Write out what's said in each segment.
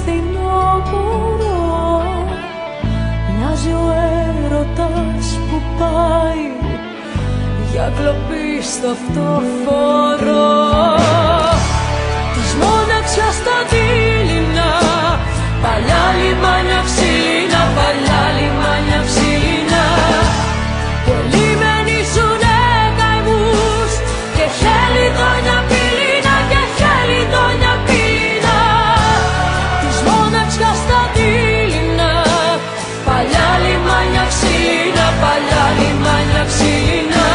φθινόπωρο. Μοιάζει ο έρωτας που πάει για κλοπή στο φτωχόρο. Της μοναξιάς στα δειλινά, παλιά λιμάνια ξύλινα, παλιά λιμάνια ξύλινα, που ελιμενίζουνε καημούς και χελιδόνια πύληνα, και χελιδόνια πύληνα. Της μοναξιάς στα δειλινά, παλιά λιμάνια ξύλινα, παλιά λιμάνια ξύλινα,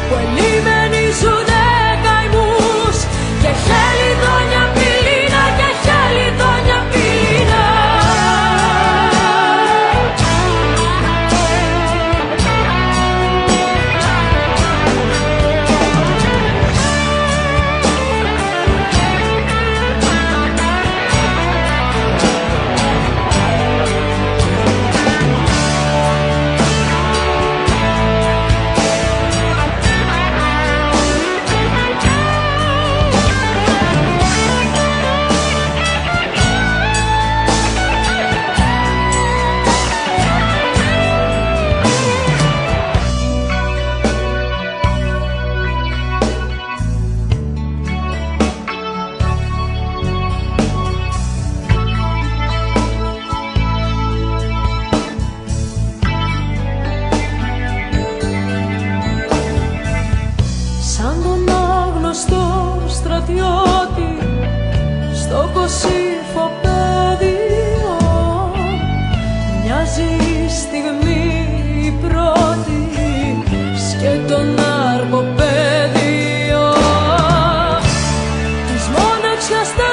που ελιμενίζουνε καημούς και χελιδόνια πύληνα, και χελιδόνια πύληνα. Σαν τον άγνωστο στρατιώτη στο κοσυφοπαίδιο, μοιάζει η στιγμή η πρώτη σκέτο ναρκοπαίδιο. Της μοναξιάς στα